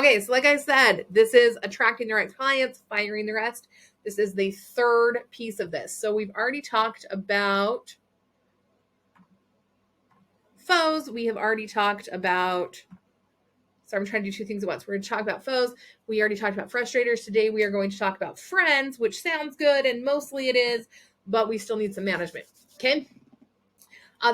Okay, so like I said, this is attracting the right clients, firing the rest. This is the third piece of this. So we've already talked about foes. We have already talked about, so I'm trying to do two things at once. We're going to talk about foes. We already talked about frustrators. Today we are going to talk about friends, which sounds good, and mostly it is, but we still need some management. Okay?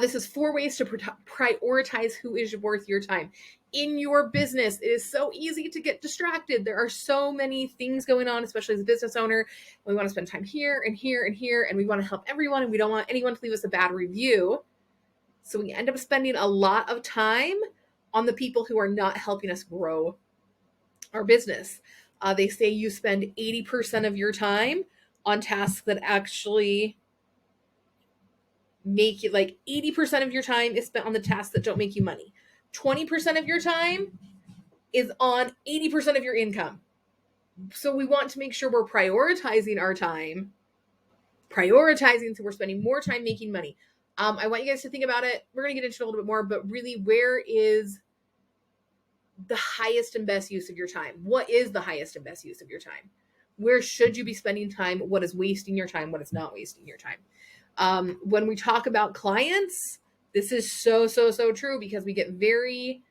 This is 4 ways to prioritize who is worth your time. In your business, it is so easy to get distracted. There are so many things going on, especially as a business owner. We want to spend time here and here and here, and we want to help everyone, and we don't want anyone to leave us a bad review. So we end up spending a lot of time on the people who are not helping us grow our business. They say you spend 80% of your time on tasks that actually make you, like 80% of your time is spent on the tasks that don't make you money. 20% of your time is on 80% of your income. So we want to make sure we're prioritizing our time, so we're spending more time making money. I want you guys to think about it. We're going to get into it a little bit more, but really, where is the highest and best use of your time? What is the highest and best use of your time? Where should you be spending time? What is wasting your time? What is not wasting your time? When we talk about clients, this is so true, because we get very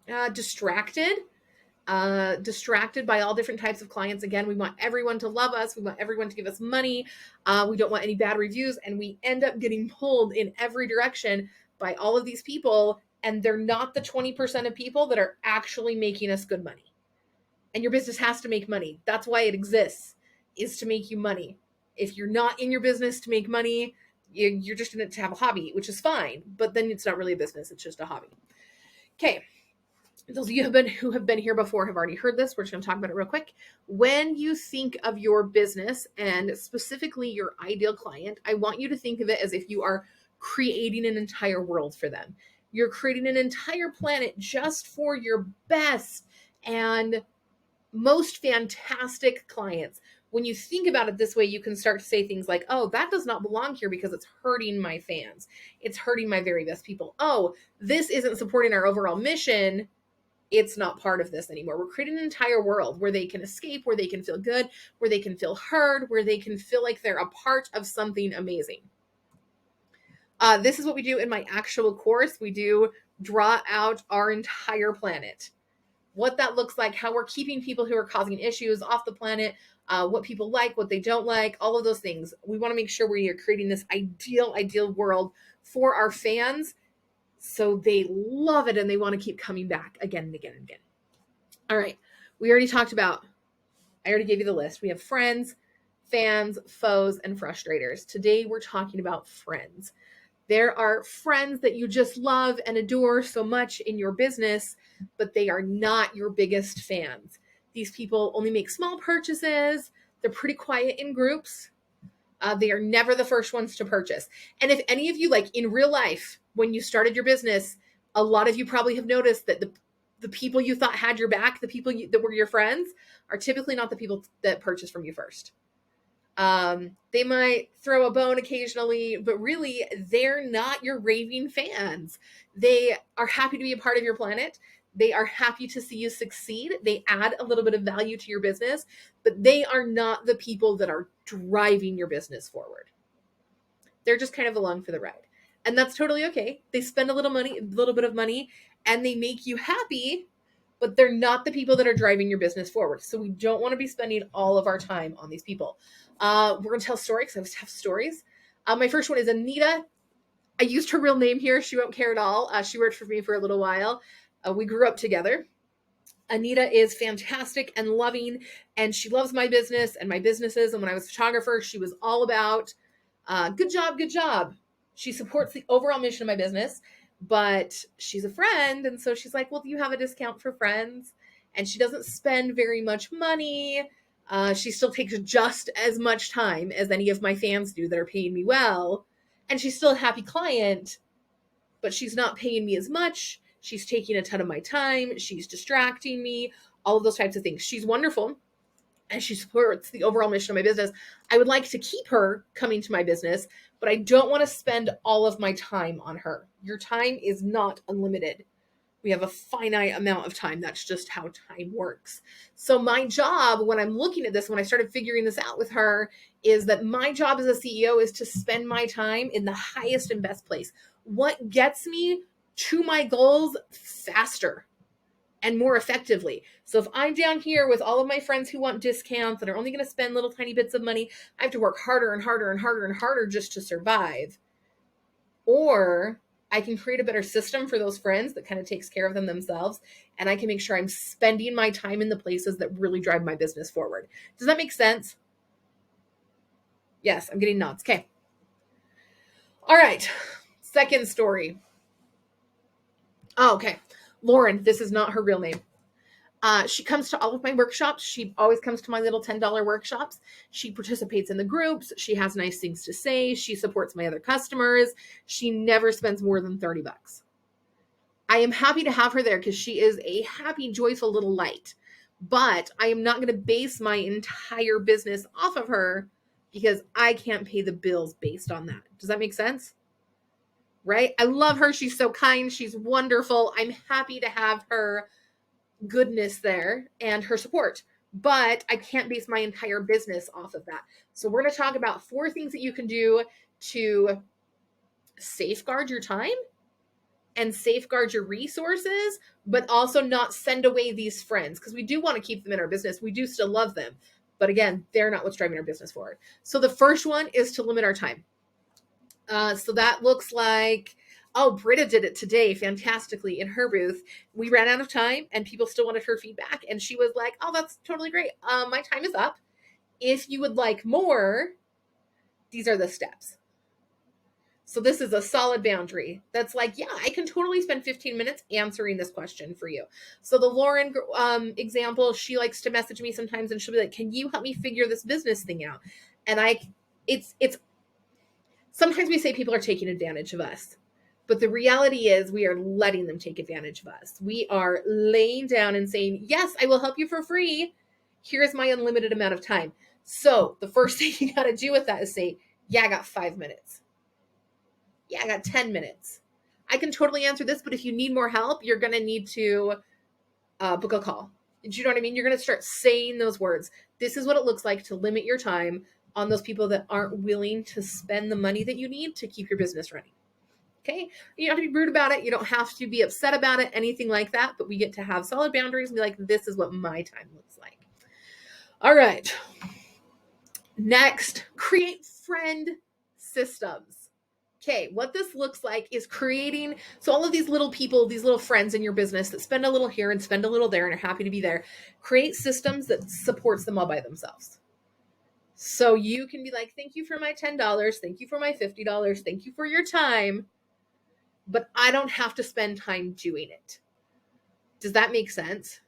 distracted by all different types of clients. Again, we want everyone to love us. We want everyone to give us money. We don't want any bad reviews. And we end up getting pulled in every direction by all of these people. And they're not the 20% of people that are actually making us good money. And your business has to make money. That's why it exists, is to make you money. If you're not in your business to make money, you're just in it to have a hobby, which is fine. But then it's not really a business. It's just a hobby. Okay. Those of you who have been here before have already heard this. We're just going to talk about it real quick. When you think of your business, and specifically your ideal client, I want you to think of it as if you are creating an entire world for them. You're creating an entire planet just for your best and most fantastic clients. When you think about it this way, you can start to say things like, oh, that does not belong here because it's hurting my fans. It's hurting my very best people. Oh, this isn't supporting our overall mission. It's not part of this anymore. We're creating an entire world where they can escape, where they can feel good, where they can feel heard, where they can feel like they're a part of something amazing. This is what we do in my actual course. We do draw out our entire planet. What that looks like, how we're keeping people who are causing issues off the planet, what people like, what they don't like, all of those things. We want to make sure we are creating this ideal world for our fans, so they love it and they want to keep coming back again and again and again. All right. I already gave you the list. We have friends, fans, foes, and frustrators. Today we're talking about friends. There are friends that you just love and adore so much in your business, but they are not your biggest fans. These people only make small purchases. They're pretty quiet in groups. They are never the first ones to purchase. And if any of you, like in real life, when you started your business, a lot of you probably have noticed that the people you thought had your back, the people that were your friends, are typically not the people that purchase from you first. They might throw a bone occasionally, but really they're not your raving fans. They are happy to be a part of your planet. They are happy to see you succeed. They add a little bit of value to your business, but they are not the people that are driving your business forward. They're just kind of along for the ride. And that's totally okay. They spend a little bit of money, and they make you happy, but they're not the people that are driving your business forward. So we don't want to be spending all of our time on these people. We're going to tell stories, because I always have stories. My first one is Anita. I used her real name here. She won't care at all. She worked for me for a little while. We grew up together. Anita is fantastic and loving, and she loves my business and my businesses. And when I was a photographer, she was all about, good job. She supports the overall mission of my business, but she's a friend. And so she's like, well, do you have a discount for friends? And she doesn't spend very much money. She still takes just as much time as any of my fans do that are paying me well. And she's still a happy client, but she's not paying me as much. She's taking a ton of my time. She's distracting me, all of those types of things. She's wonderful. and she supports the overall mission of my business. I would like to keep her coming to my business, but I don't want to spend all of my time on her. Your time is not unlimited. We have a finite amount of time. That's just how time works. So my job, when I'm looking at this, when I started figuring this out with her, is that my job as a CEO is to spend my time in the highest and best place. What gets me to my goals faster and more effectively. So if I'm down here with all of my friends who want discounts and are only going to spend little tiny bits of money, I have to work harder and harder and harder and harder just to survive. Or I can create a better system for those friends that kind of takes care of them themselves. And I can make sure I'm spending my time in the places that really drive my business forward. Does that make sense? Yes, I'm getting nods. Okay. All right. Second story. Oh, okay. Lauren, this is not her real name. She comes to all of my workshops. She always comes to my little $10 workshops. She participates in the groups. She has nice things to say. She supports my other customers. She never spends more than $30. I am happy to have her there because she is a happy, joyful little light. But I am not going to base my entire business off of her because I can't pay the bills based on that. Does that make sense? Right? I love her. She's so kind. She's wonderful. I'm happy to have her goodness there and her support, but I can't base my entire business off of that. So we're going to talk about 4 things that you can do to safeguard your time and safeguard your resources, but also not send away these friends, because we do want to keep them in our business. We do still love them, but again, they're not what's driving our business forward. So the first one is to limit our time. So that looks like, oh, Britta did it today fantastically in her booth. We ran out of time and people still wanted her feedback. And she was like, oh, that's totally great. My time is up. If you would like more, these are the steps. So this is a solid boundary. That's like, yeah, I can totally spend 15 minutes answering this question for you. So the Lauren example, she likes to message me sometimes and she'll be like, can you help me figure this business thing out? And it's sometimes we say people are taking advantage of us, but the reality is we are letting them take advantage of us. We are laying down and saying, yes, I will help you for free. Here's my unlimited amount of time. So the first thing you got to do with that is say, yeah, I got 5 minutes. Yeah, I got 10 minutes. I can totally answer this, but if you need more help, you're going to need to book a call. Do you know what I mean? You're going to start saying those words. This is what it looks like to limit your time on those people that aren't willing to spend the money that you need to keep your business running. Okay? You don't have to be rude about it. You don't have to be upset about it, anything like that, but we get to have solid boundaries and be like, this is what my time looks like. All right. Next, create friend systems. Okay, what this looks like is creating, so all of these little people, these little friends in your business that spend a little here and spend a little there and are happy to be there, create systems that supports them all by themselves. So you can be like, thank you for my $10, thank you for my $50, thank you for your time, but I don't have to spend time doing it. Does that make sense?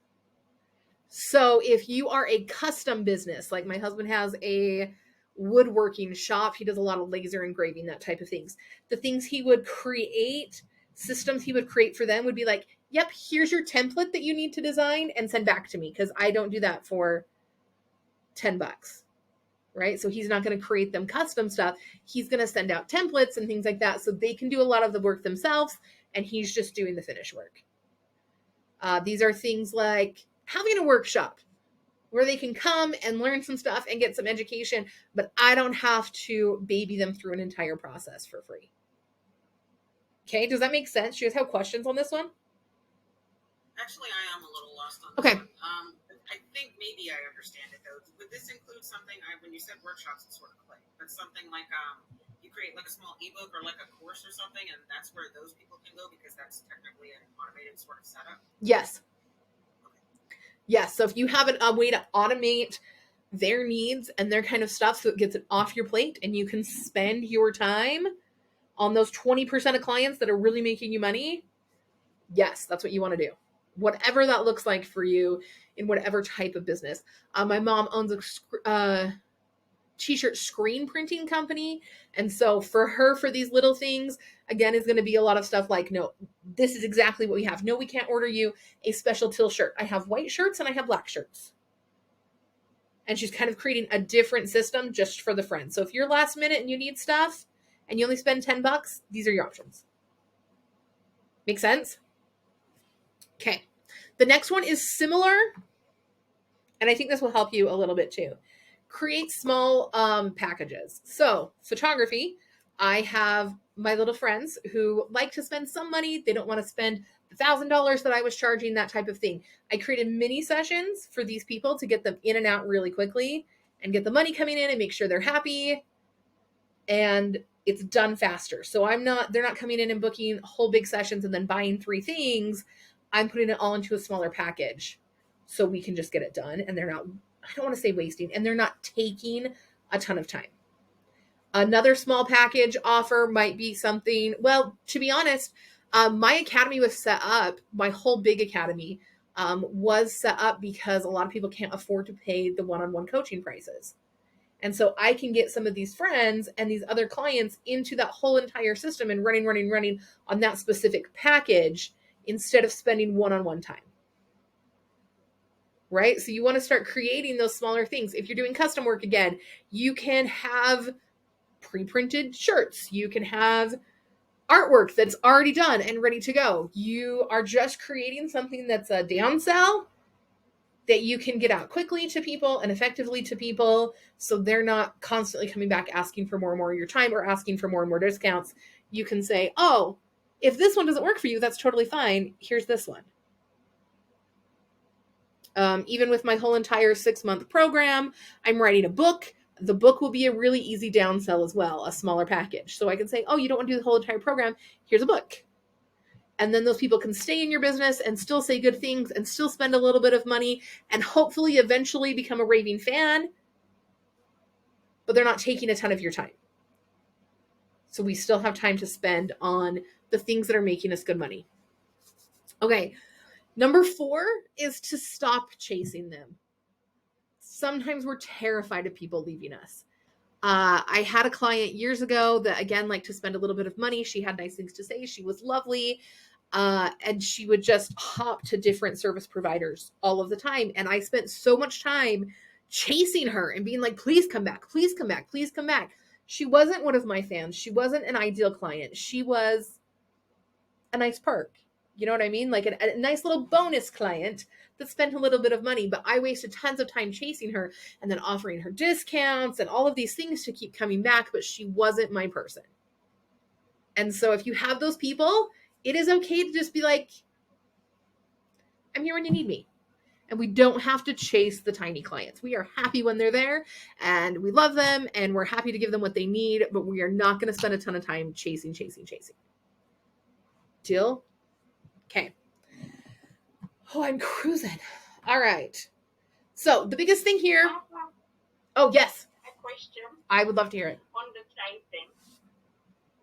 So if you are a custom business, like my husband has a woodworking shop, he does a lot of laser engraving, that type of things. The things he would create, systems he would create for them would be like, yep, here's your template that you need to design and send back to me, because I don't do that for $10. Right? So he's not going to create them custom stuff. He's going to send out templates and things like that so they can do a lot of the work themselves, and he's just doing the finish work. These are things like having a workshop where they can come and learn some stuff and get some education, but I don't have to baby them through an entire process for free. Okay, does that make sense? Do you guys have questions on this one? Actually, I am a little lost on this Okay. one. I think maybe I understand it though. Would this include something? When you said workshops, it sort of clicked, but something like you create like a small ebook or like a course or something, and that's where those people can go because that's technically an automated sort of setup. Yes. Yes. So if you have a way to automate their needs and their kind of stuff so it gets it off your plate and you can spend your time on those 20% of clients that are really making you money, yes, that's what you want to do. Whatever that looks like for you in whatever type of business. My mom owns a t-shirt screen printing company. And so for her, for these little things, again, is going to be a lot of stuff like, no, this is exactly what we have. No, we can't order you a special till shirt. I have white shirts and I have black shirts. And she's kind of creating a different system just for the friends. So if you're last minute and you need stuff and you only spend $10, these are your options. Make sense? Okay. The next one is similar, and I think this will help you a little bit too. Create small packages. So photography, I have my little friends who like to spend some money. They don't want to spend the $1,000 that I was charging, that type of thing. I created mini sessions for these people to get them in and out really quickly and get the money coming in and make sure they're happy. And it's done faster. So they're not coming in and booking whole big sessions and then buying 3 things. I'm putting it all into a smaller package so we can just get it done. And they're not, I don't want to say wasting, and they're not taking a ton of time. Another small package offer might be something, well, to be honest, my academy was set up, my whole big academy was set up because a lot of people can't afford to pay the one-on-one coaching prices. And so I can get some of these friends and these other clients into that whole entire system and running on that specific package instead of spending one-on-one time. Right? So you want to start creating those smaller things. If you're doing custom work again, you can have pre-printed shirts. You can have artwork that's already done and ready to go. You are just creating something that's a downsell that you can get out quickly to people and effectively to people, so they're not constantly coming back asking for more and more of your time or asking for more and more discounts. You can say, oh, if this one doesn't work for you, that's totally fine. Here's this one. Even with my whole entire 6-month program, I'm writing a book. The book will be a really easy downsell as well, a smaller package. So I can say, oh, you don't want to do the whole entire program. Here's a book. And then those people can stay in your business and still say good things and still spend a little bit of money and hopefully eventually become a raving fan, but they're not taking a ton of your time. So we still have time to spend on the things that are making us good money. Okay. Number 4 is to stop chasing them. Sometimes we're terrified of people leaving us. I had a client years ago that, again, liked to spend a little bit of money. She had nice things to say. She was lovely. And she would just hop to different service providers all of the time. And I spent so much time chasing her and being like, please come back, please come back, please come back. She wasn't one of my fans. She wasn't an ideal client. She was a nice perk. You know what I mean? Like a nice little bonus client that spent a little bit of money, but I wasted tons of time chasing her and then offering her discounts and all of these things to keep coming back, but she wasn't my person. And so if you have those people, it is okay to just be like, I'm here when you need me. And we don't have to chase the tiny clients. We are happy when they're there and we love them and we're happy to give them what they need, but we are not going to spend a ton of time chasing. Deal? Okay. Oh, I'm cruising. All right. So the biggest thing here. Oh, yes. A question I would love to hear it. on the chasing.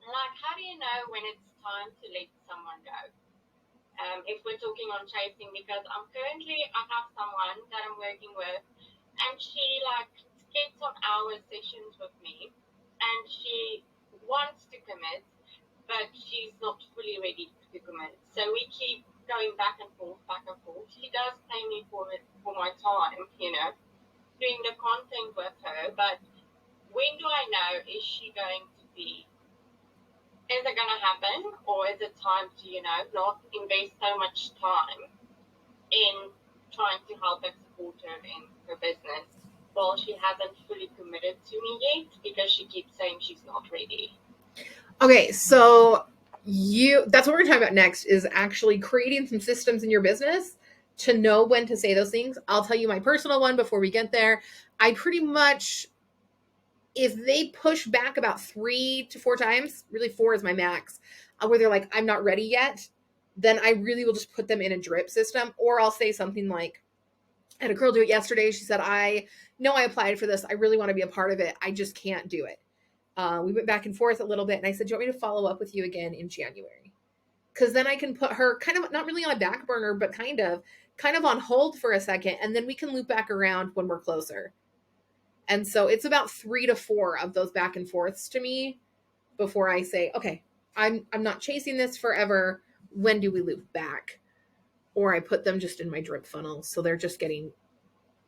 Like, how do you know when it's time to let someone go? If we're talking on chasing, because I have someone that I'm working with, and she like gets on hour sessions with me, and she wants to commit, but she's not fully ready to commit. So we keep going back and forth. She does pay me for my time, doing the content with her, but when do I know, is she going to be, is it going to happen, or is it time to, not invest so much time in trying to help and support her in her business while she hasn't fully committed to me yet because she keeps saying she's not ready? Okay, so that's what we're talking about next, is actually creating some systems in your business to know when to say those things. I'll tell you my personal one before we get there. I pretty much, if they push back about 3 to 4 times, really 4 is my max, where they're like, I'm not ready yet, then I really will just put them in a drip system. Or I'll say something like, I had a girl do it yesterday. She said, I know I applied for this. I really want to be a part of it. I just can't do it. We went back and forth a little bit, and I said, do you want me to follow up with you again in January? Because then I can put her kind of, not really on a back burner, but kind of on hold for a second, and then we can loop back around when we're closer. And so it's about 3 to 4 of those back and forths to me before I say, okay, I'm not chasing this forever. When do we loop back? Or I put them just in my drip funnel, so they're just getting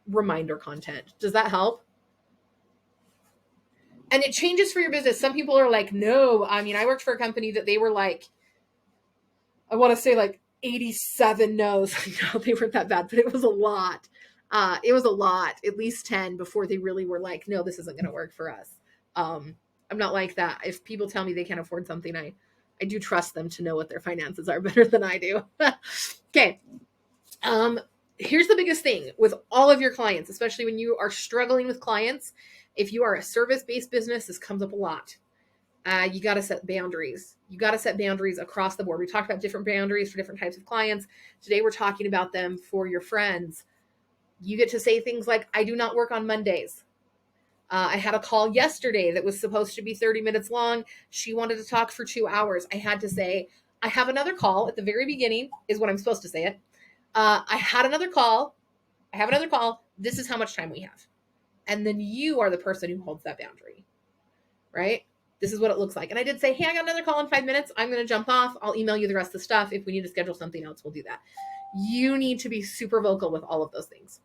reminder content. Does that help? And it changes for your business. Some people are like, no, I mean, I worked for a company that they were like, I want to say like 87 no's. No, they weren't that bad, but it was a lot. It was a lot, at least 10 before they really were like, no, this isn't going to work for us. I'm not like that. If people tell me they can't afford something, I do trust them to know what their finances are better than I do. Okay. Here's the biggest thing with all of your clients, especially when you are struggling with clients. If you are a service-based business, this comes up a lot. You got to set boundaries. You got to set boundaries across the board. We talked about different boundaries for different types of clients. Today, we're talking about them for your friends. You get to say things like, I do not work on Mondays. I had a call yesterday that was supposed to be 30 minutes long. She wanted to talk for 2 hours. I had to say, I have another call at the very beginning, is what I'm supposed to say it. I have another call. This is how much time we have. And then you are the person who holds that boundary, right? This is what it looks like. And I did say, hey, I got another call in 5 minutes. I'm going to jump off. I'll email you the rest of the stuff. If we need to schedule something else, we'll do that. You need to be super vocal with all of those things.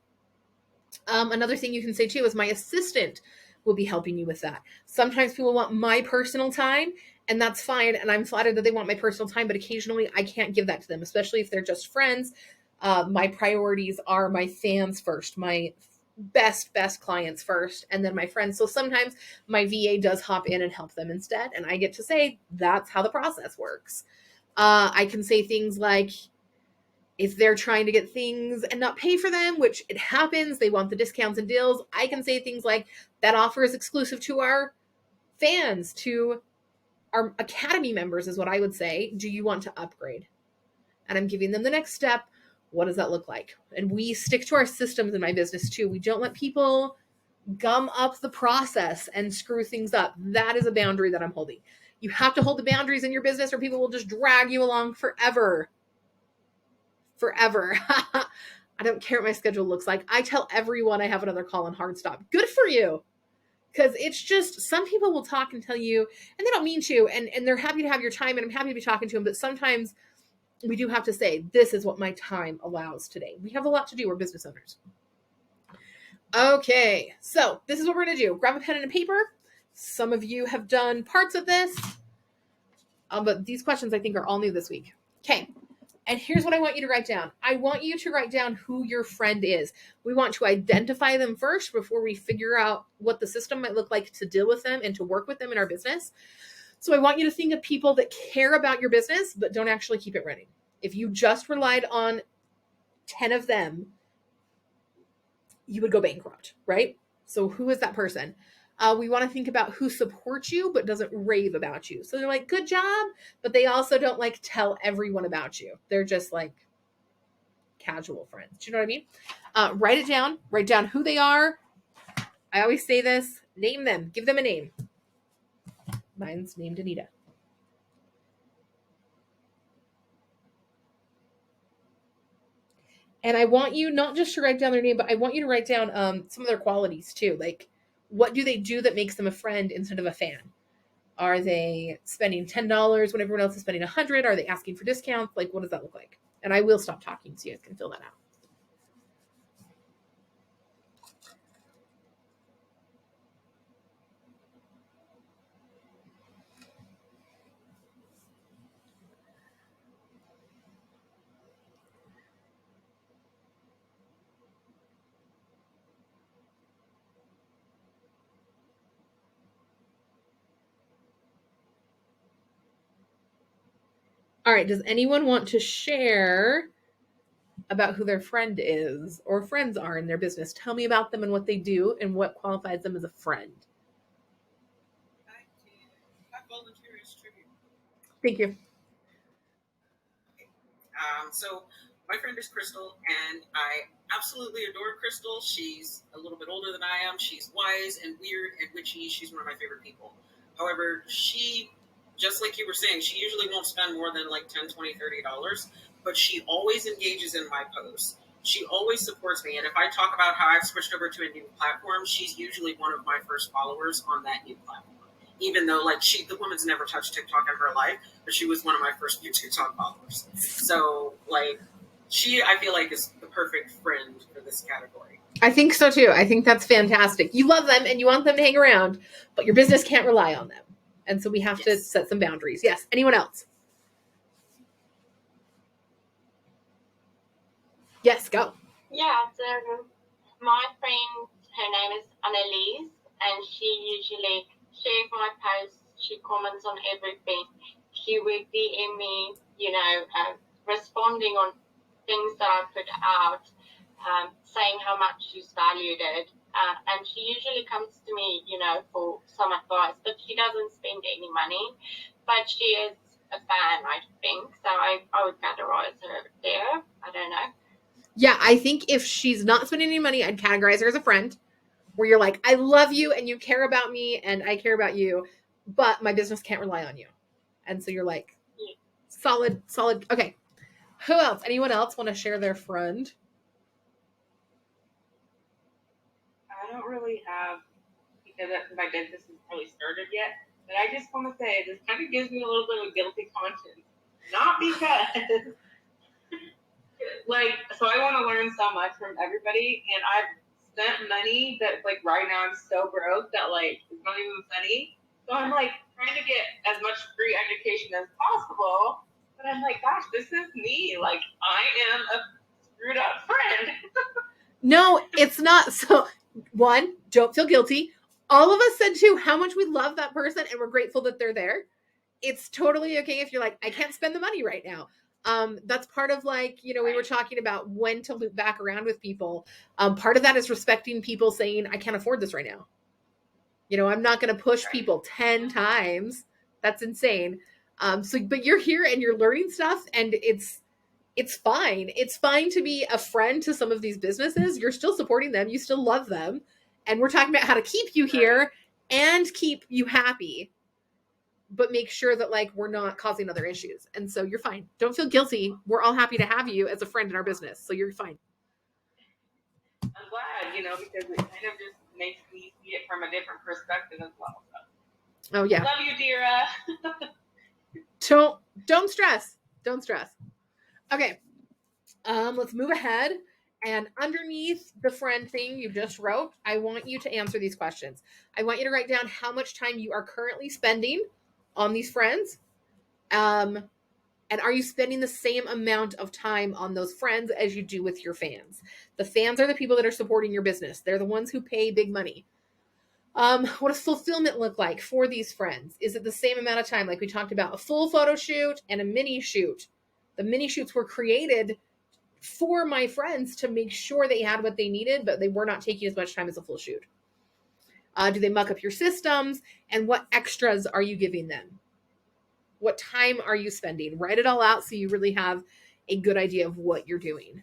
Another thing you can say too is my assistant will be helping you with that. Sometimes people want my personal time, and that's fine. And I'm flattered that they want my personal time, but occasionally I can't give that to them, especially if they're just friends. My priorities are my fans first, my best clients first, and then my friends. So sometimes my VA does hop in and help them instead. And I get to say, that's how the process works. I can say things like, if they're trying to get things and not pay for them, which it happens, they want the discounts and deals. I can say things like, that offer is exclusive to our fans, to our Academy members is what I would say. Do you want to upgrade? And I'm giving them the next step. What does that look like? And we stick to our systems in my business too. We don't let people gum up the process and screw things up. That is a boundary that I'm holding. You have to hold the boundaries in your business or people will just drag you along forever. I don't care what my schedule looks like. I tell everyone I have another call on hard stop. Good for you. Because it's just, some people will talk and tell you, and they don't mean to, and they're happy to have your time, and I'm happy to be talking to them, but sometimes we do have to say, this is what my time allows today. We have a lot to do. We're business owners. Okay, so this is what we're going to do. Grab a pen and a paper. Some of you have done parts of this, but these questions I think are all new this week. Okay. And here's what I want you to write down. I want you to write down who your friend is. We want to identify them first before we figure out what the system might look like to deal with them and to work with them in our business. So I want you to think of people that care about your business, but don't actually keep it running. If you just relied on 10 of them, you would go bankrupt, right? So who is that person? We want to think about who supports you but doesn't rave about you. So they're like, good job, but they also don't like tell everyone about you. They're just like casual friends. Do you know what I mean? Write it down. Write down who they are. I always say this. Name them. Give them a name. Mine's named Anita. And I want you not just to write down their name, but I want you to write down some of their qualities too. Like, what do they do that makes them a friend instead of a fan? Are they spending $10 when everyone else is spending $100? Are they asking for discounts? Like, what does that look like? And I will stop talking so you guys can fill that out. All right, does anyone want to share about who their friend is or friends are in their business? Tell me about them and what they do and what qualifies them as a friend. I volunteer as tribute. Thank you. So my friend is Crystal, and I absolutely adore Crystal. She's a little bit older than I am. She's wise and weird and witchy. She's one of my favorite people. However, she, just like you were saying, she usually won't spend more than like $10, $20, $30, but she always engages in my posts. She always supports me. And if I talk about how I've switched over to a new platform, she's usually one of my first followers on that new platform. Even though, like, the woman's never touched TikTok in her life, but she was one of my first few TikTok followers. So, like, she, I feel like, is the perfect friend for this category. I think so too. I think that's fantastic. You love them and you want them to hang around, but your business can't rely on them. And so we have to Yes. set some boundaries. Yes. Anyone else? Yes, go. Yeah, so my friend, her name is Annalise, and she usually shares my posts. She comments on everything. She would DM me, responding on things that I put out, saying how much she's valued it. And she usually comes to me, for some advice, but she doesn't spend any money. But she is a fan, I think. So I would categorize her there. I don't know. Yeah, I think if she's not spending any money, I'd categorize her as a friend where you're like, I love you and you care about me and I care about you, but my business can't rely on you. And so you're like, Yeah. solid, solid. Okay. Who else? Anyone else want to share their friend? I don't really have because my business isn't really started yet. But I just want to say this kind of gives me a little bit of a guilty conscience. Not because, like, so I want to learn so much from everybody, and I've spent money that, like, right now I'm so broke that, like, it's not even funny. So I'm, like, trying to get as much free education as possible. But I'm like, gosh, this is me. Like, I am a screwed up friend. No, it's not. So, one, don't feel guilty. All of us said too how much we love that person and we're grateful that they're there. It's totally okay if you're like, I can't spend the money right now. That's part of like, we were Right. talking about when to loop back around with people. Part of that is respecting people saying, I can't afford this right now. I'm not going to push Right. people 10 times. That's insane. But you're here and you're learning stuff and it's fine. It's fine to be a friend to some of these businesses. You're still supporting them. You still love them. And we're talking about how to keep you Right. here and keep you happy, but make sure that like we're not causing other issues. And so you're fine. Don't feel guilty. We're all happy to have you as a friend in our business. So you're fine. I'm glad, because it kind of just makes me see it from a different perspective as well. So, Oh yeah. love you, Dira. Don't don't stress. Don't stress. Okay. Let's move ahead. And underneath the friend thing you just wrote, I want you to answer these questions. I want you to write down how much time you are currently spending on these friends. Um, and are you spending the same amount of time on those friends as you do with your fans? The fans are the people that are supporting your business. They're the ones who pay big money. What does fulfillment look like for these friends? Is it the same amount of time? Like we talked about a full photo shoot and a mini shoot. The mini shoots were created for my friends to make sure they had what they needed, but they were not taking as much time as a full shoot. Do they muck up your systems? And what extras are you giving them? What time are you spending? Write it all out so you really have a good idea of what you're doing.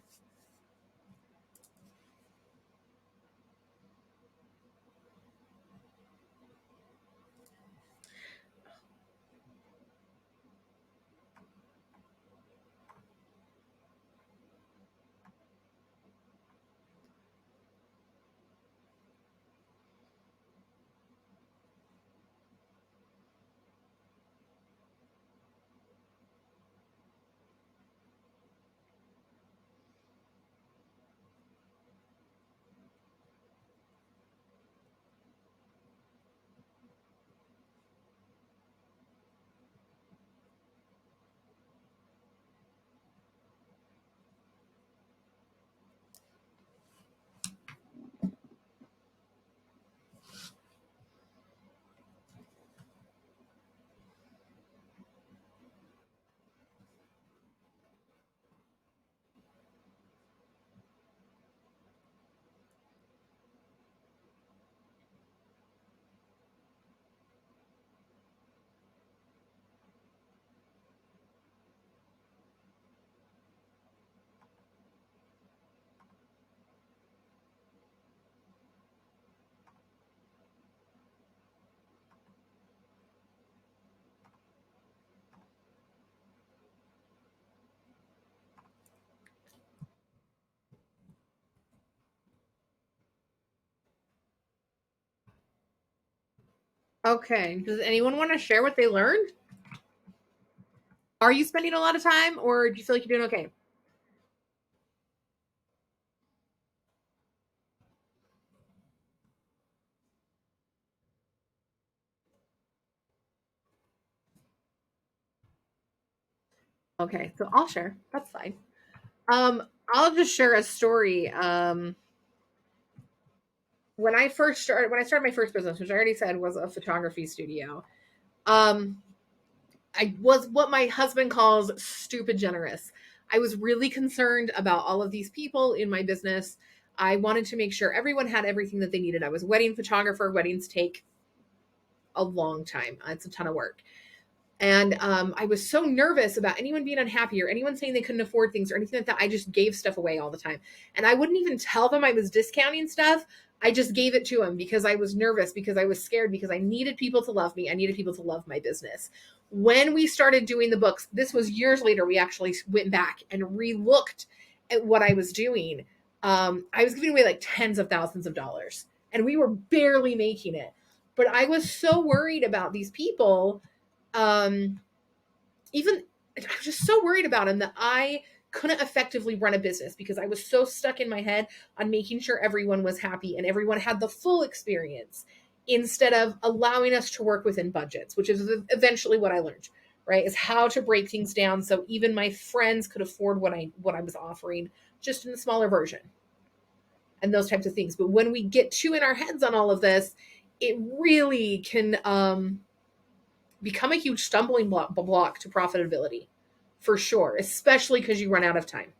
Okay. Does anyone want to share what they learned? Are you spending a lot of time or do you feel like you're doing okay? Okay, so I'll share. That's fine. I'll just share a story. When I started my first business, which I already said was a photography studio, um, I was what my husband calls stupid generous. I was really concerned about all of these people in my business. I wanted to make sure everyone had everything that they needed. I was a wedding photographer. Weddings take a long time. It's a ton of work. And I was so nervous about anyone being unhappy or anyone saying they couldn't afford things or anything like that. I just gave stuff away all the time. And I wouldn't even tell them I was discounting stuff. I just gave it to them because I was nervous, because I was scared, because I needed people to love me. I needed people to love my business. When we started doing the books, this was years later, we actually went back and re-looked at what I was doing. I was giving away like tens of thousands of dollars and we were barely making it. But I was so worried about these people, even I was just so worried about him that I couldn't effectively run a business because I was so stuck in my head on making sure everyone was happy and everyone had the full experience instead of allowing us to work within budgets, which is eventually what I learned, right? Is how to break things down so even my friends could afford what I was offering just in a smaller version and those types of things. But when we get too in our heads on all of this, it really can become a huge stumbling block to profitability for sure, especially because you run out of time.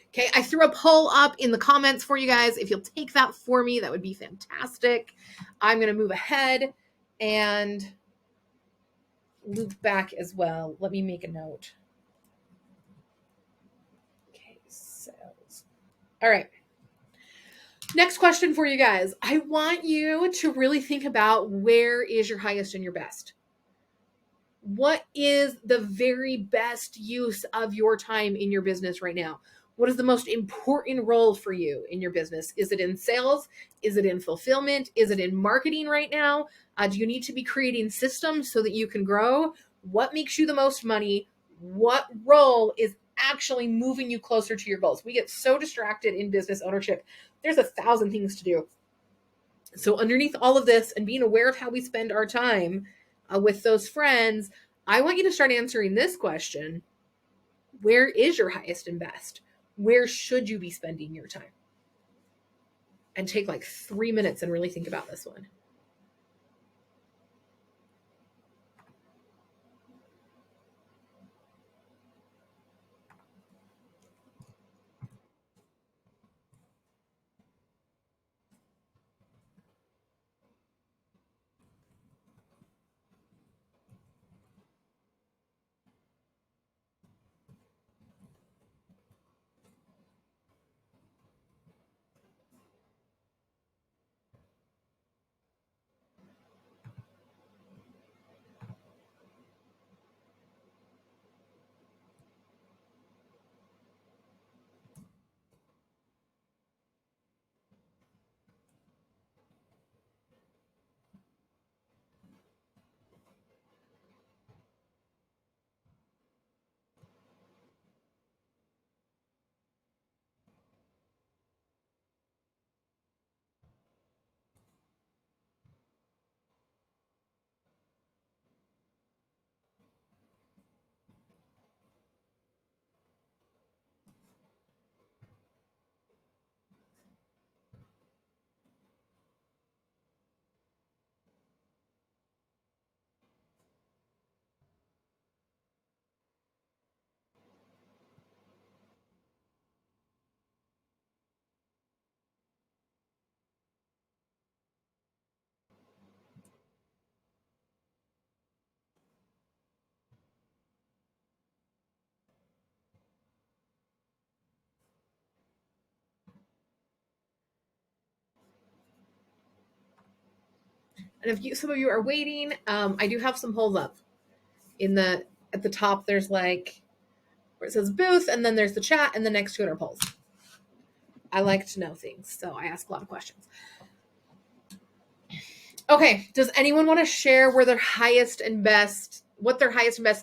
Okay, I threw a poll up in the comments for you guys. If you'll take that for me, that would be fantastic. I'm going to move ahead and loop back as well. Let me make a note. Okay, sales. All right. Next question for you guys. I want you to really think about where is your highest and your best. What is the very best use of your time in your business right now? What is the most important role for you in your business? Is it in sales? Is it in fulfillment? Is it in marketing right now? Do you need to be creating systems so that you can grow? What makes you the most money? What role is actually moving you closer to your goals? We get so distracted in business ownership. There's 1,000 things to do. So underneath all of this and being aware of how we spend our time with those friends, I want you to start answering this question. Where is your highest and best? Where should you be spending your time? And take like 3 minutes and really think about this one. And if some of you are waiting, I do have some polls up. At the top, there's like where it says booth, and then there's the chat, and the next to it are polls. I like to know things, so I ask a lot of questions. Okay, does anyone want to share what their highest and best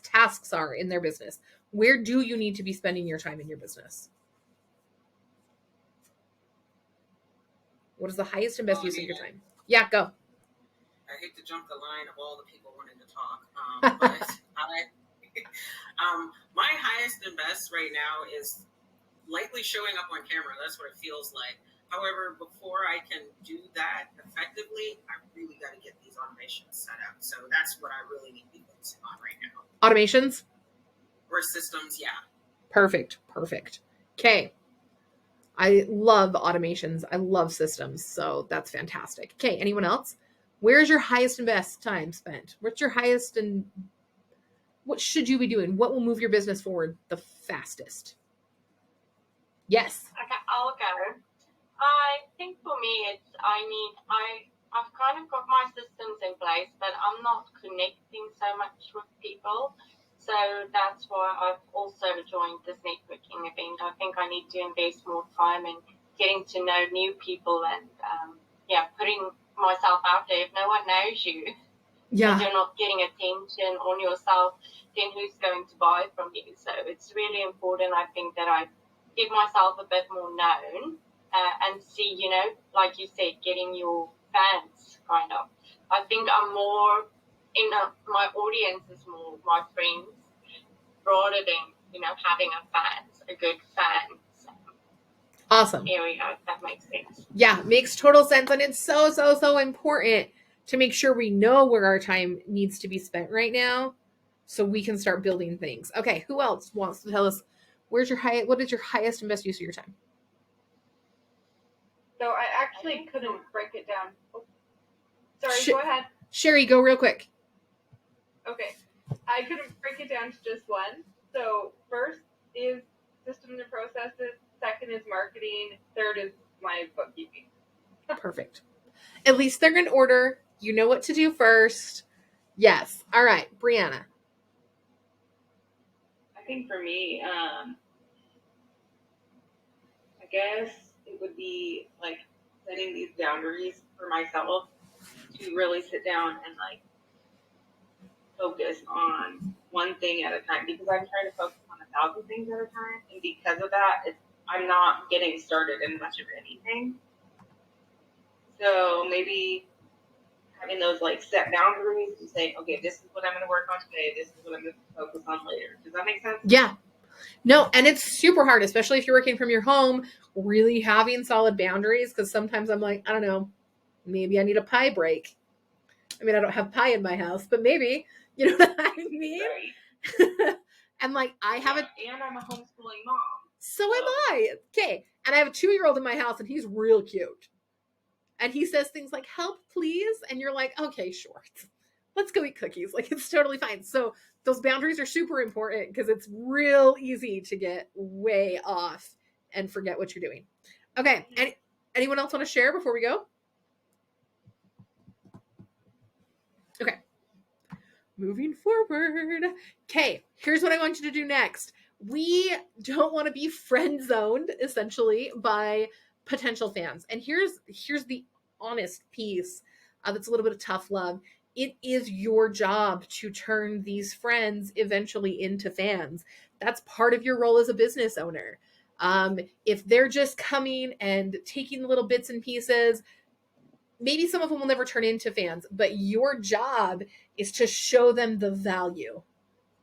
tasks are in their business? Where do you need to be spending your time in your business? What is the highest and best use of your time? Yeah, go. I hate to jump the line of all the people wanting to talk, but My highest and best right now is likely showing up on camera. That's what it feels like. However, before I can do that effectively, I really got to get these automations set up. So that's what I really need to be focusing on right now. Automations? Or systems, yeah. Perfect. Okay. I love automations. I love systems. So that's fantastic. Okay. Anyone else? Where's your highest and best time spent? What's your highest and what should you be doing? What will move your business forward the fastest? Yes. Okay, I'll go. I think for me, I've kind of got my systems in place, but I'm not connecting so much with people. So that's why I've also joined this networking event. I think I need to invest more time in getting to know new people and, putting myself out there. If no one knows you, and you're not getting attention on yourself, then who's going to buy from you? So it's really important, I think, that I give myself a bit more known and see, like you said, getting your fans kind of. I think I'm more my audience is more my friends rather than, having a good fans Awesome. area, if that makes sense. Yeah, makes total sense. And it's so important to make sure we know where our time needs to be spent right now so we can start building things. Okay, who else wants to tell us what is your highest and best use of your time? So I actually couldn't break it down. Oh, sorry, go ahead. Sherry, go real quick. Okay. I couldn't break it down to just one. So first is systems and processes. Second is marketing. Third is my bookkeeping. Perfect. At least they're in order. You know what to do first. Yes. All right, Brianna. I think for me, I guess it would be like setting these boundaries for myself to really sit down and like focus on one thing at a time, because I'm trying to focus on 1,000 things at a time, and because of that, I'm not getting started in much of anything. So maybe having those like set boundaries and saying, okay, this is what I'm going to work on today. This is what I'm going to focus on later. Does that make sense? Yeah. No, and it's super hard, especially if you're working from your home, really having solid boundaries. Because sometimes I'm like, I don't know, maybe I need a pie break. I mean, I don't have pie in my house, but maybe, you know what I mean? Right. And like, I have and I'm a homeschooling mom. So am I. Okay. And I have a 2-year-old in my house and he's real cute. And he says things like, help, please. And you're like, okay, sure. Let's go eat cookies. Like, it's totally fine. So those boundaries are super important because it's real easy to get way off and forget what you're doing. Okay. Anyone else want to share before we go? Okay. Moving forward. Okay. Here's what I want you to do next. We don't want to be friend zoned, essentially, by potential fans. And here's the honest piece that's a little bit of tough love. It is your job to turn these friends eventually into fans. That's part of your role as a business owner. If they're just coming and taking little bits and pieces, maybe some of them will never turn into fans, but your job is to show them the value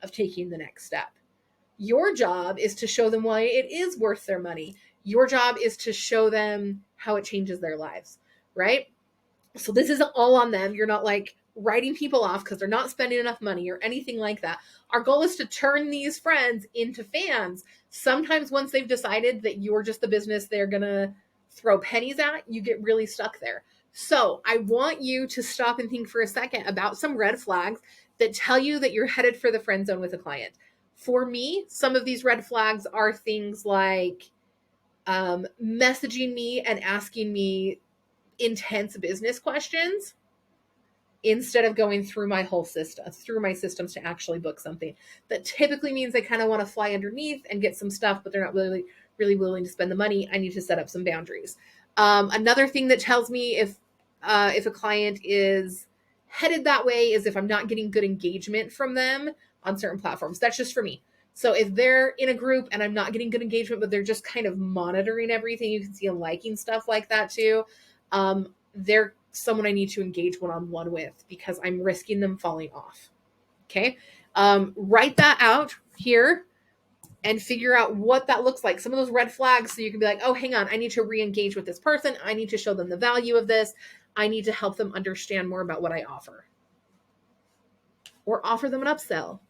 of taking the next step. Your job is to show them why it is worth their money. Your job is to show them how it changes their lives, right? So this isn't all on them. You're not like writing people off because they're not spending enough money or anything like that. Our goal is to turn these friends into fans. Sometimes once they've decided that you're just the business they're going to throw pennies at, you get really stuck there. So I want you to stop and think for a second about some red flags that tell you that you're headed for the friend zone with a client. For me, some of these red flags are things like messaging me and asking me intense business questions instead of going through my whole system, through my systems to actually book something. That typically means they kind of want to fly underneath and get some stuff, but they're not really willing to spend the money. I need to set up some boundaries. Another thing that tells me if a client is headed that way is if I'm not getting good engagement from them on certain platforms. That's just for me. So if they're in a group and I'm not getting good engagement, but they're just kind of monitoring everything, you can see them liking stuff like that too. They're someone I need to engage one-on-one with because I'm risking them falling off. Okay. Write that out here and figure out what that looks like. Some of those red flags, so you can be like, oh, hang on, I need to re-engage with this person. I need to show them the value of this. I need to help them understand more about what I offer. Or offer them an upsell.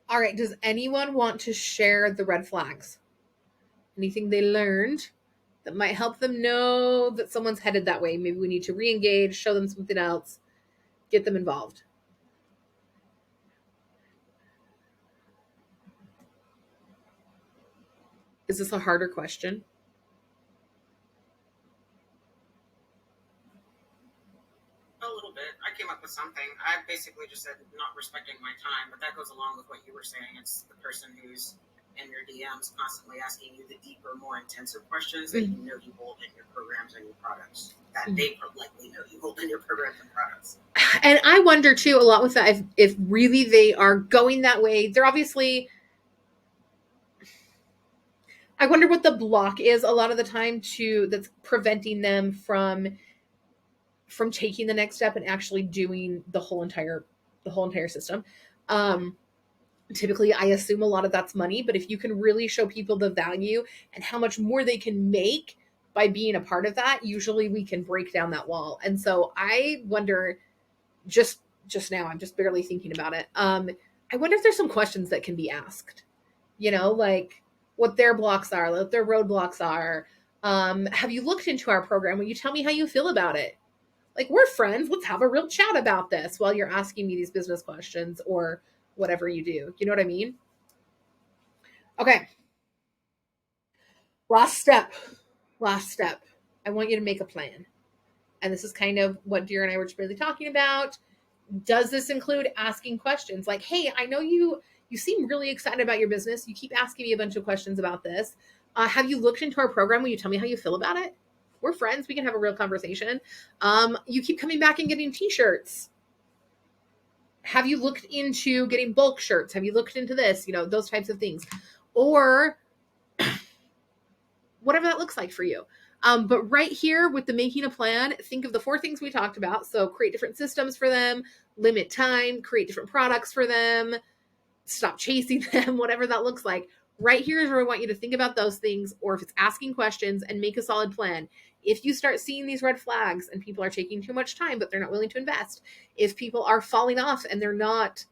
All right, does anyone want to share the red flags? Anything they learned that might help them know that someone's headed that way? Maybe we need to re-engage, show them something else, get them involved. Is this a harder question? A little bit. I came up with something. I basically just said not respecting my time, but that goes along with what you were saying. It's the person who's in your DMs constantly asking you the deeper, more intensive questions that you know you hold in your programs and your products. That they likely know you hold in your programs and products. And I wonder too a lot with that if really they are going that way. They're obviously, I wonder what the block is a lot of the time too that's preventing them from taking the next step and actually doing the whole entire system. Typically, I assume a lot of that's money, but if you can really show people the value and how much more they can make by being a part of that, usually we can break down that wall. And so I wonder, just now, I'm just barely thinking about it. I wonder if there's some questions that can be asked, like what their blocks are, what their roadblocks are. Have you looked into our program? Will you tell me how you feel about it? Like, we're friends. Let's have a real chat about this while you're asking me these business questions or whatever you do. You know what I mean? Okay. Last step. I want you to make a plan. And this is kind of what Dear and I were just really talking about. Does this include asking questions? Like, hey, I know you seem really excited about your business. You keep asking me a bunch of questions about this. Have you looked into our program? Will you tell me how you feel about it? We're friends. We can have a real conversation. You keep coming back and getting t-shirts. Have you looked into getting bulk shirts? Have you looked into this? Those types of things. Or whatever that looks like for you. But right here with the making a plan, think of the 4 things we talked about. So create different systems for them, limit time, create different products for them, stop chasing them, whatever that looks like. Right here is where I want you to think about those things, or if it's asking questions, and make a solid plan. If you start seeing these red flags and people are taking too much time, but they're not willing to invest, if people are falling off and they're not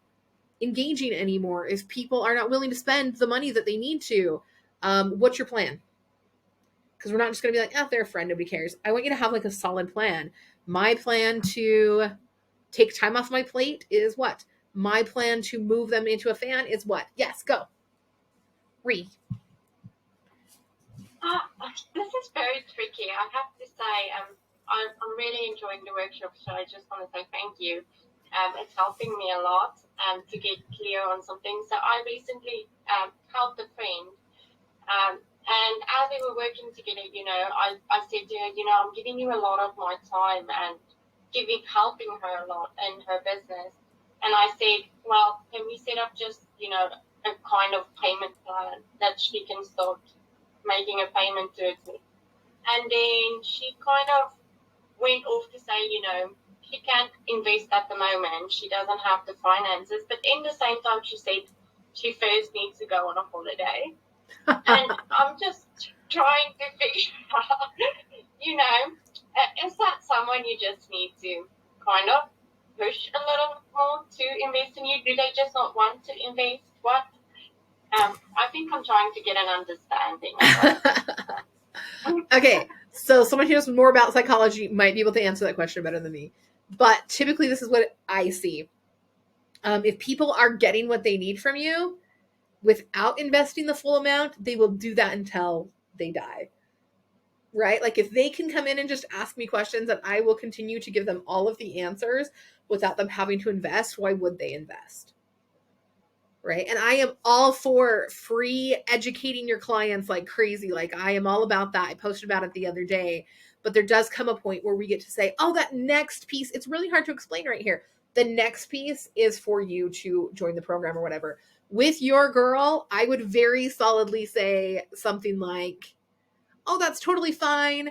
engaging anymore, if people are not willing to spend the money that they need to, what's your plan? Because we're not just going to be like, oh, they're a friend, nobody cares. I want you to have like a solid plan. My plan to take time off my plate is what? My plan to move them into a fan is what? Yes, go. Re. This is very tricky. I have to say, I'm really enjoying the workshop, so I just want to say thank you. It's helping me a lot to get clear on some things. So I recently helped a friend, and as we were working together, I said to her, I'm giving you a lot of my time and helping her a lot in her business. And I said, well, can we set up just, a kind of payment plan that she can start making a payment towards me? And then she kind of went off to say, she can't invest at the moment. She doesn't have the finances. But in the same time, she said she first needs to go on a holiday. And I'm just trying to figure out, is that someone you just need to kind of push a little more to invest in you? Do they just not want to invest? What? I think I'm trying to get an understanding of it. Okay, so someone who knows more about psychology might be able to answer that question better than me. But typically, this is what I see. If people are getting what they need from you without investing the full amount, they will do that until they die. right? Like if they can come in and just ask me questions and I will continue to give them all of the answers without them having to invest, why would they invest? Right? And I am all for free educating your clients like crazy. Like I am all about that. I posted about it the other day, but there does come a point where we get to say, oh, that next piece, it's really hard to explain right here. The next piece is for you to join the program or whatever. With your girl, I would very solidly say something like, oh, that's totally fine.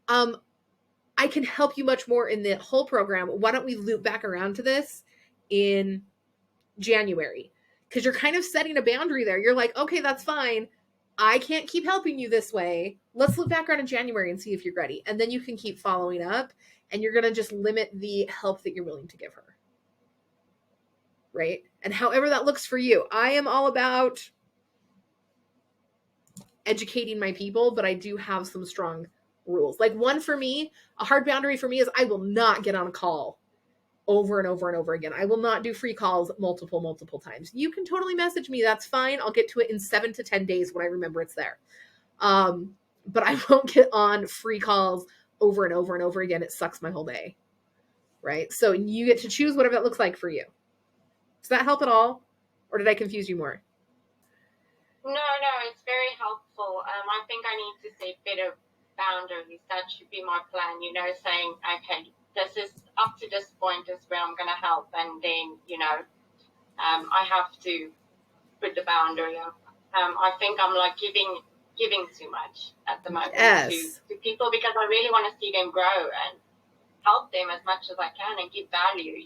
I can help you much more in the whole program. Why don't we loop back around to this in January? Because you're kind of setting a boundary there. You're like, okay, that's fine. I can't keep helping you this way. Let's loop back around in January and see if you're ready. And then you can keep following up and you're going to just limit the help that you're willing to give her. Right? And however that looks for you, I am all about educating my people, but I do have some strong rules. Like one for me, a hard boundary for me is I will not get on a call over and over and over again. I will not do free calls multiple times. You can totally message me. That's fine. I'll get to it in 7 to 10 days when I remember it's there. But I won't get on free calls over and over and over again. It sucks my whole day. Right? So you get to choose whatever that looks like for you. Does that help at all? Or did I confuse you more? No, it's very helpful. I think I need to set better boundaries. That should be my plan, saying, okay, this is up to this point is where I'm going to help. And then, I have to put the boundary up. I think I'm like giving too much at the moment to people because I really want to see them grow and help them as much as I can and give value.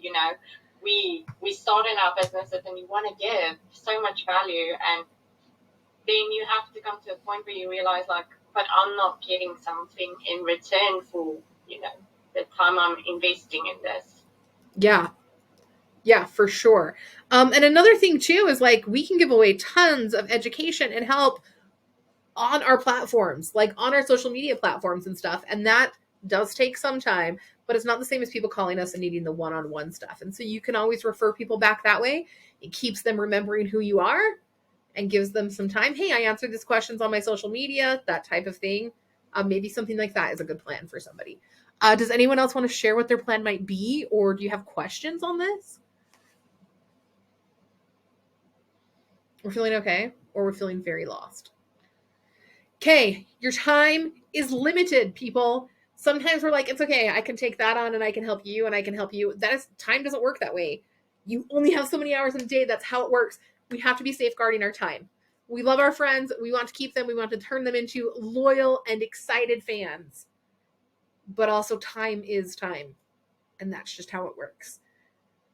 We start in our businesses and we want to give so much value, and then you have to come to a point where you realize, like, but I'm not getting something in return for, the time I'm investing in this. Yeah, for sure. And another thing too is like we can give away tons of education and help on our platforms, like on our social media platforms and stuff. And that does take some time, but it's not the same as people calling us and needing the one-on-one stuff. And so you can always refer people back that way. It keeps them remembering who you are and gives them some time. Hey, I answered these questions on my social media, that type of thing. Maybe something like that is a good plan for somebody. Does anyone else want to share what their plan might be, or do you have questions on this? We're feeling okay, or we're feeling very lost. Okay, your time is limited, people. Sometimes we're like, it's okay, I can take that on and I can help you and I can help you. Time doesn't work that way. You only have so many hours in a day. That's how it works. We have to be safeguarding our time. We love our friends. We want to keep them. We want to turn them into loyal and excited fans. But also time is time. And that's just how it works.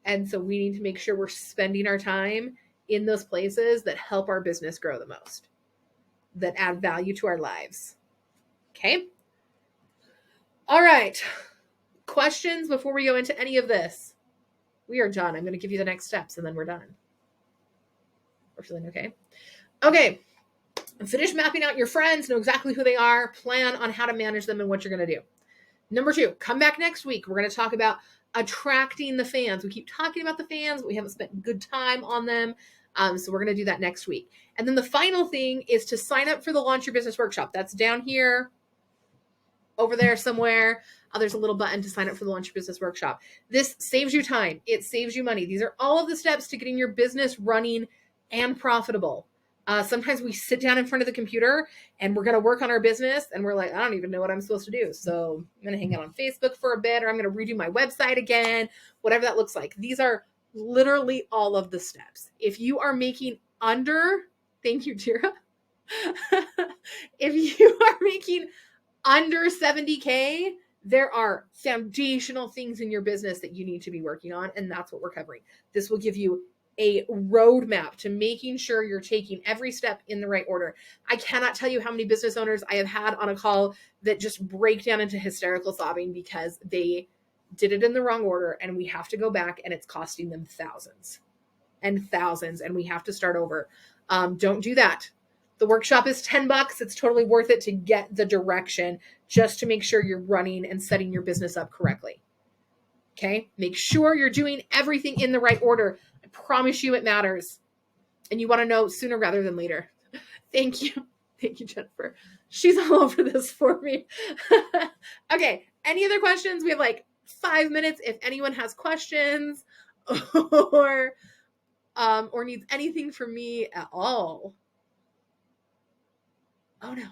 And so we need to make sure we're spending our time in those places that help our business grow the most, that add value to our lives. Okay? All right. Questions before we go into any of this? We are done. I'm going to give you the next steps and then we're done. We're feeling okay? Okay. Finish mapping out your friends, know exactly who they are, plan on how to manage them and what you're going to do. Number 2, come back next week. We're going to talk about attracting the fans. We keep talking about the fans, but we haven't spent good time on them. So we're going to do that next week. And then the final thing is to sign up for the Launch Your Business Workshop. That's down here, over there somewhere. There's a little button to sign up for the Launch Your Business Workshop. This saves you time. It saves you money. These are all of the steps to getting your business running and profitable. Sometimes we sit down in front of the computer and we're going to work on our business and we're like, I don't even know what I'm supposed to do. So I'm going to hang out on Facebook for a bit, or I'm going to redo my website again, whatever that looks like. These are literally all of the steps. If you are making under, thank you, Tira. If you are making under 70K, there are foundational things in your business that you need to be working on. And that's what we're covering. This will give you a roadmap to making sure you're taking every step in the right order. I cannot tell you how many business owners I have had on a call that just break down into hysterical sobbing because they did it in the wrong order, and we have to go back and it's costing them thousands and thousands, and we have to start over. Don't do that. The workshop is $10. It's totally worth it to get the direction, just to make sure you're running and setting your business up correctly. Okay? Make sure you're doing everything in the right order. Promise you it matters. And you want to know sooner rather than later. Thank you. Thank you, Jennifer. She's all over this for me. Okay, any other questions? We have like 5 minutes if anyone has questions or needs anything from me at all. Oh no.